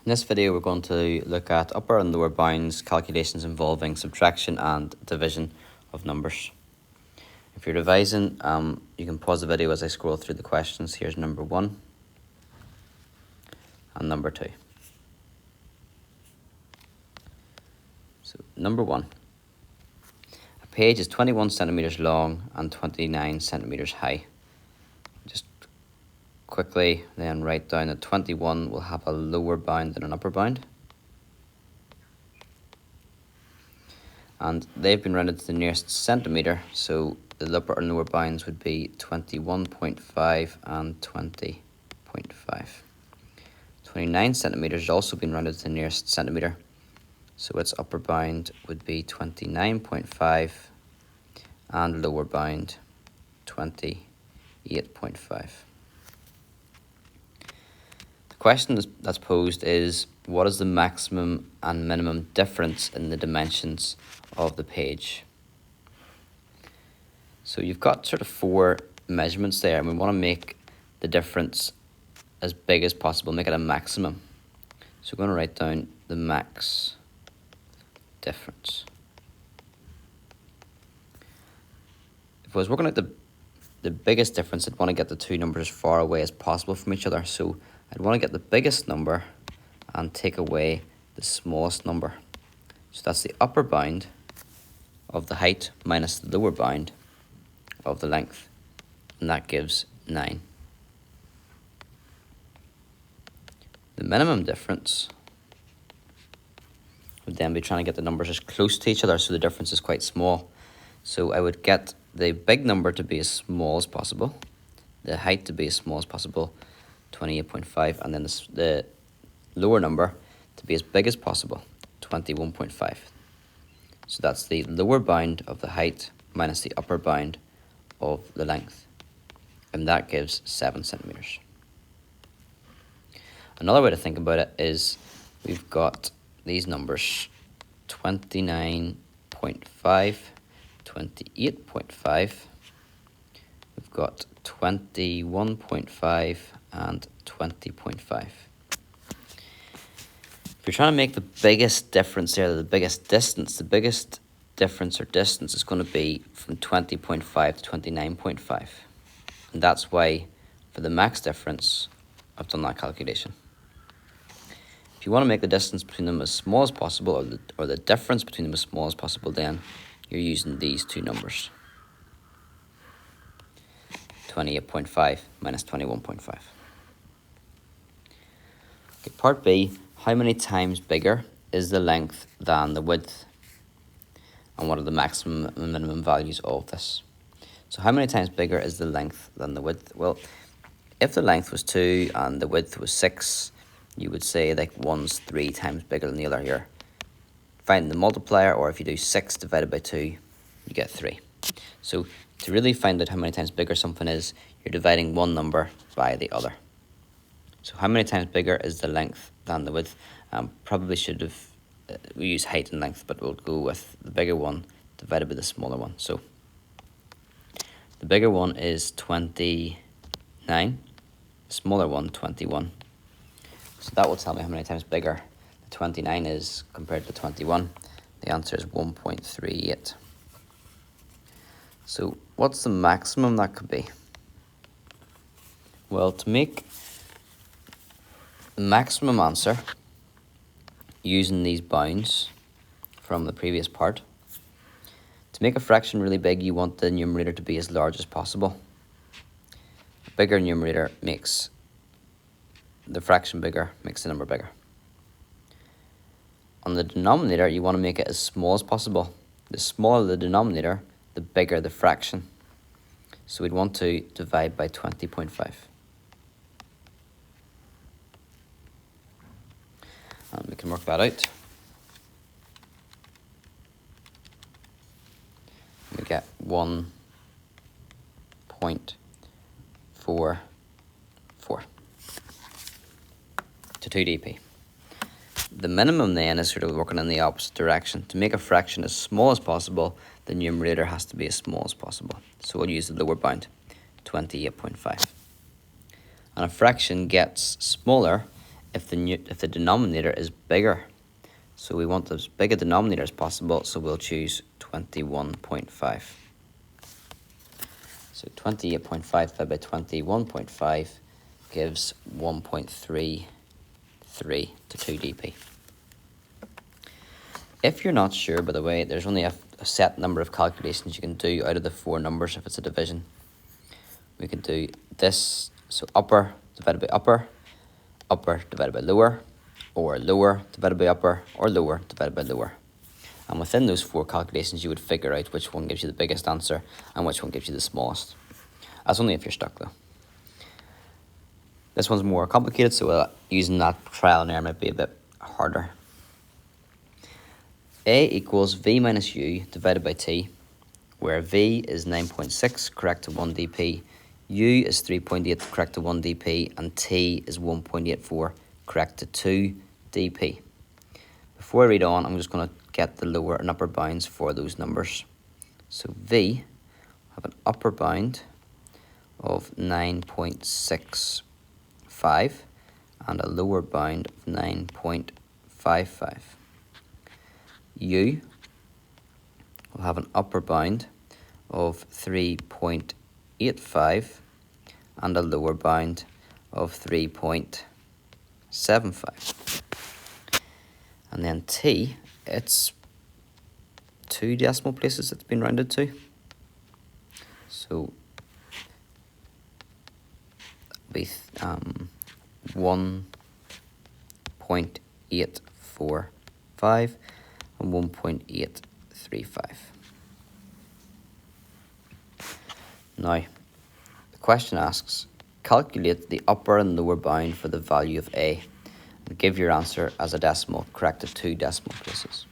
In this video, we're going to look at upper and lower bounds calculations involving subtraction and division of numbers. If you're revising, you can pause the video as I scroll through the questions. Here's number 1 and number 2. So, number 1. A page is 21 centimeters long and 29 centimeters high. Just quickly then write down that 21 will have a lower bound than an upper bound. And they've been rounded to the nearest centimetre, so the upper and lower bounds would be 21.5 and 20.5. 29 centimetres has also been rounded to the nearest centimetre, so its upper bound would be 29.5 and lower bound 28.5. The question that's posed is, what is the maximum and minimum difference in the dimensions of the page? So you've got sort of 4 measurements there, and we want to make the difference as big as possible, make it a maximum. So we're going to write down the max difference. If I was working out the biggest difference, I'd want to get the two numbers as far away as possible from each other. So I'd want to get the biggest number and take away the smallest number. So that's the upper bound of the height minus the lower bound of the length, and that gives 9. The minimum difference would then be trying to get the numbers as close to each other so the difference is quite small. So I would get the big number to be as small as possible, the height to be as small as possible, 28.5, and then the lower number to be as big as possible, 21.5. So that's the lower bound of the height minus the upper bound of the length, and that gives 7 centimeters. Another way to think about it is we've got these numbers, 29.5, 28.5, we've got 21.5 and 20.5. If you're trying to make the biggest difference there, the biggest difference or distance is going to be from 20.5 to 29.5. And that's why for the max difference, I've done that calculation. If you want to make the distance between them as small as possible, or the difference between them as small as possible, then you're using these two numbers. 28.5 minus 21.5. Okay, part B, how many times bigger is the length than the width? And what are the maximum and minimum values of this? So how many times bigger is the length than the width? Well, if the length was 2 and the width was 6, you would say like one's 3 times bigger than the other here. Find the multiplier, or if you do 6 divided by 2, you get 3. So to really find out how many times bigger something is, you're dividing one number by the other. So how many times bigger is the length than the width? Probably should have, we use height and length, but we'll go with the bigger one divided by the smaller one. So the bigger one is 29, the smaller one 21. So that will tell me how many times bigger the 29 is compared to 21. The answer is 1.38. So what's the maximum that could be? Well, to make the maximum answer using these bounds from the previous part, to make a fraction really big, you want the numerator to be as large as possible. A bigger numerator makes the fraction bigger, makes the number bigger. On the denominator, you want to make it as small as possible. The smaller the denominator, the bigger the fraction. So we'd want to divide by 20.5. And we can work that out. We get 1.44 to 2 dp. The minimum then is sort of working in the opposite direction. To make a fraction as small as possible, the numerator has to be as small as possible. So we'll use the lower bound, 28.5. And a fraction gets smaller if the denominator is bigger. So we want as big a denominator as possible, so we'll choose 21.5. So 28.5 divided by 21.5 gives 1.33 to 2 dp. If you're not sure, by the way, there's only a set number of calculations you can do out of the 4 numbers if it's a division. We can do this, so upper divided by upper, upper divided by lower, or lower divided by upper, or lower divided by lower. And within those 4 calculations, you would figure out which one gives you the biggest answer and which one gives you the smallest. That's only if you're stuck, though. This one's more complicated, so using that trial and error might be a bit harder. A equals V minus U divided by T, where V is 9.6, correct to 1 dp, U is 3.8, correct to 1 dp, and T is 1.84, correct to 2 dp. Before I read on, I'm just going to get the lower and upper bounds for those numbers. So V have an upper bound of 9.65 and a lower bound of 9.55. U will have an upper bound of 3.85 and a lower bound of 3.75. And then T, it's 2 decimal places it's been rounded to. So be 1.845 and 1.835. Now, the question asks, calculate the upper and lower bound for the value of A and give your answer as a decimal, correct to 2 decimal places.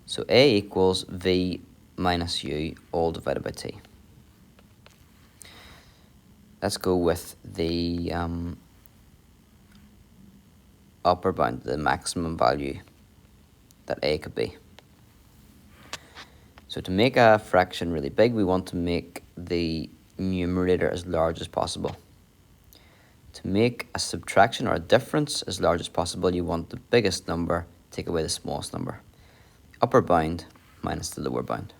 So A equals V minus U all divided by T. Let's go with the upper bound, the maximum value that A could be. So to make a fraction really big, we want to make the numerator as large as possible. To make a subtraction or a difference as large as possible, you want the biggest number take away the smallest number. Upper bound minus the lower bound.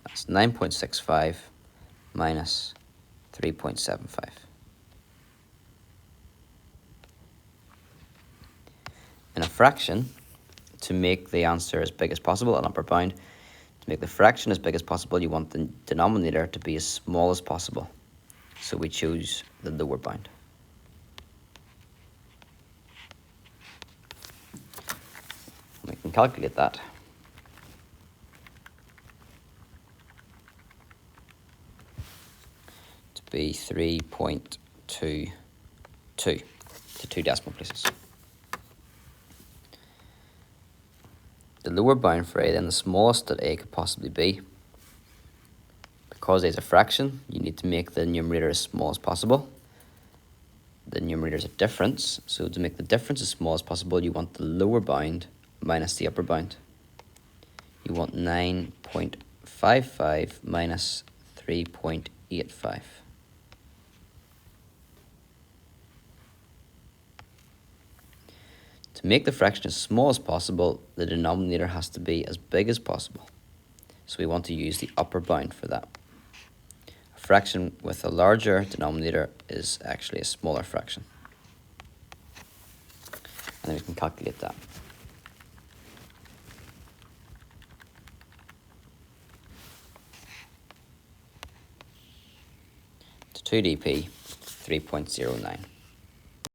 That's 9.65 minus 3.75. In a fraction, to make the answer as big as possible, an upper bound, to make the fraction as big as possible, you want the denominator to be as small as possible. So we choose the lower bound. We can calculate that. To be 3.22 to 2 decimal places. The lower bound for A, then the smallest that A could possibly be. Because A is a fraction, you need to make the numerator as small as possible. The numerator is a difference, so to make the difference as small as possible, you want the lower bound minus the upper bound. You want 9.55 minus 3.85. To make the fraction as small as possible, the denominator has to be as big as possible. So we want to use the upper bound for that. A fraction with a larger denominator is actually a smaller fraction. And then we can calculate that. To 2 dp, 3.09.